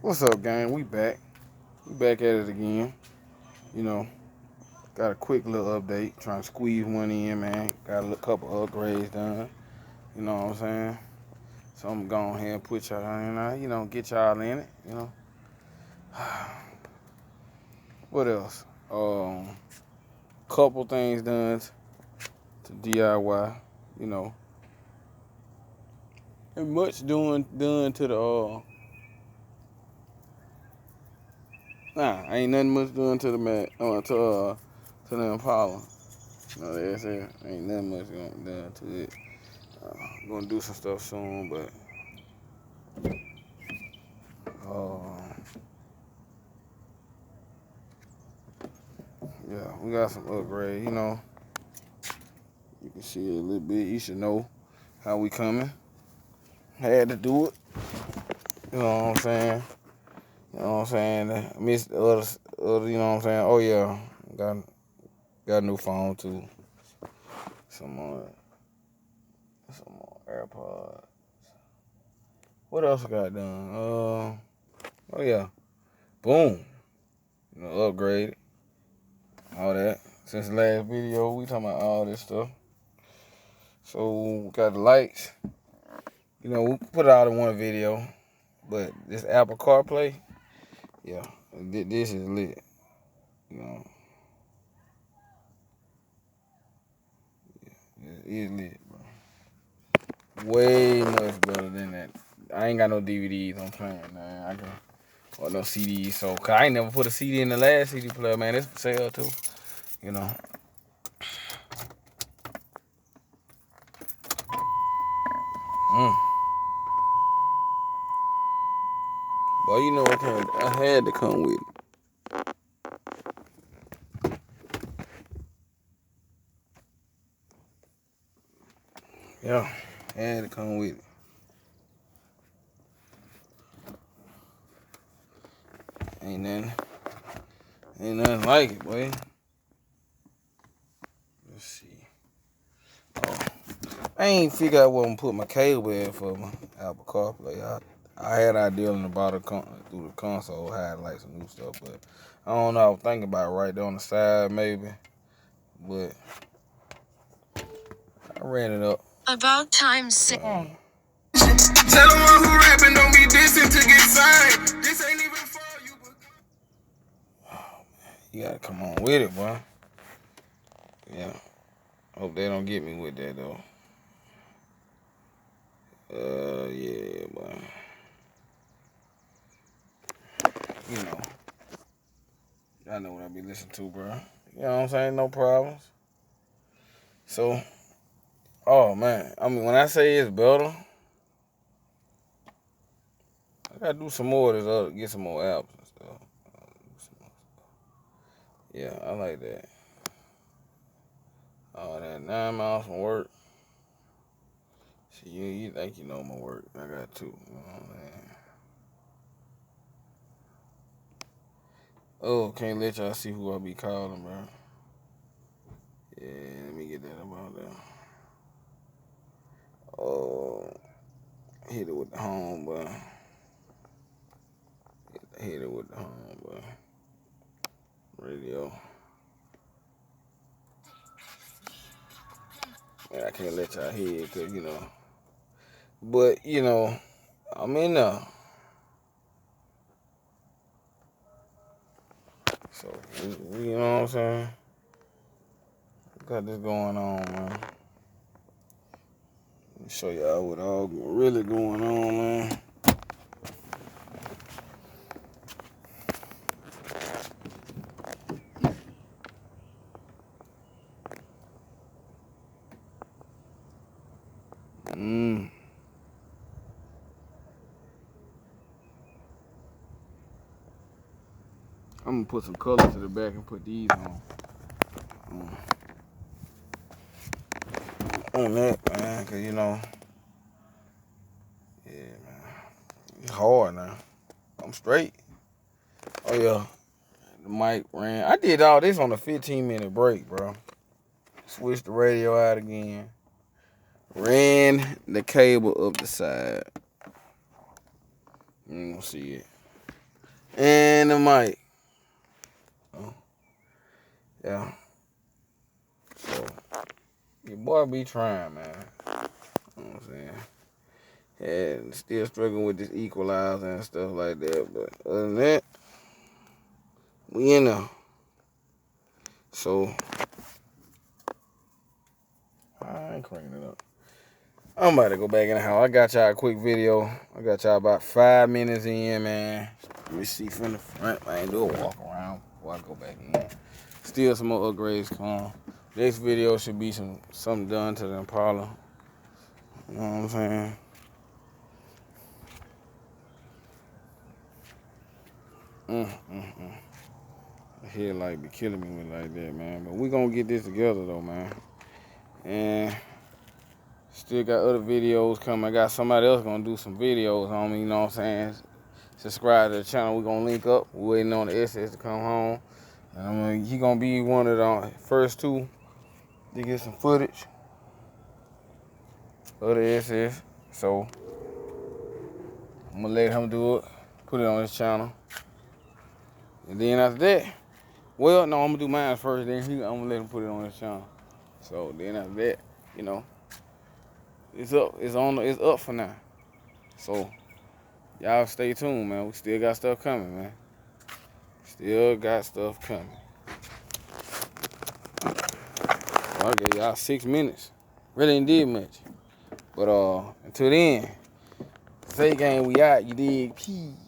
What's up, gang? We back. We back at it again. You know, got a quick little update. Trying to squeeze one in, man. Got a couple upgrades done. You know what I'm saying? So I'm going ahead and put y'all in there. Get y'all in it. What else? Couple things done to DIY. You know, ain't much done to the ain't nothing much done to the to the Impala. No, that's it. Ain't nothing much done to it. Gonna do some stuff soon, but uh, yeah, we got some upgrade. You can see it a little bit. You should know how we coming. Had to do it. You know what I'm saying? You know what I'm saying? I missed the other. You know what I'm saying? Oh yeah, got a new phone too. Some more AirPods. What else I got done? Oh yeah, boom. Upgrade all that. Since the last video, we talking about all this stuff. So we got the lights. We put it out in one video, but this Apple CarPlay, yeah, this is lit. You know, it is lit, bro. Way much better than that. I ain't got no DVDs on playing, man. Or no CDs. So, cause I ain't never put a CD in the last CD player, man. It's for sale too. You know. Mm. Well, I had to come with it. Yeah, had to come with it. Ain't nothing like it, boy. Let's see. Oh, I ain't figure out where I'm put my cable in for my Apple CarPlay. I had an idea in the bottom through the console, had like some new stuff, but I don't know. I was thinking about it right there on the side, maybe, but I ran it up. About time. Oh. Tell the one who rapping don't be dissing to get signed. This ain't even for you. Oh, man. You gotta come on with it, boy. Yeah. Hope they don't get me with that, though. Yeah, boy. You know. I know what I be listening to, bro. You know what I'm saying? No problems. So, oh, man. I mean, when I say it's better, I gotta do some more of this get some more albums and stuff. Yeah, I like that. Oh, that 9 miles from work. See, you think you know my work. I got two. You know what I'm saying? Oh, can't let y'all see who I be calling, bro. Yeah, let me get that about there. Oh, hit it with the home, bro. Hit it with the home, bro. Radio. Man, I can't let y'all hear it, cause But I'm in there. So you know what I'm saying? Got this going on, man. Let me show y'all what all really going on, man. I'm gonna put some color to the back and put these on that, man, cause yeah, man, it's hard now. I'm straight. Oh yeah, the mic ran. I did all this on a 15-minute break, bro. Switched the radio out again. Ran the cable up the side. You don't see it. and the mic. Oh, yeah. So your boy be trying, man. You know what I'm saying? And still struggling with this equalizer and stuff like that. But other than that, we in there. So I ain't cranking it up. I'm about to go back in the house. I got y'all a quick video. I got y'all about 5 minutes in, man. Let me see from the front. I ain't do a walk around before I go back in. Still some more upgrades come. This video should be something done to the Impala. You know what I'm saying? The headlight be killing me with like that, man. But we gonna get this together though, man. And still got other videos coming. I got somebody else gonna do some videos on me, you know what I'm saying? Subscribe to the channel. We're gonna link up. We're waiting on the SS to come home. And he gonna be one of the first two to get some footage of the SS. So I'm gonna let him do it, put it on his channel. And then after that, well, no, I'm gonna do mine first, then I'm gonna let him put it on his channel. So then after that, you know, it's up. It's up for now. So y'all stay tuned, man. We still got stuff coming, man. Still got stuff coming. Well, I gave y'all 6 minutes. Really ain't did much. But until then, say game, we out. You dig? Peace.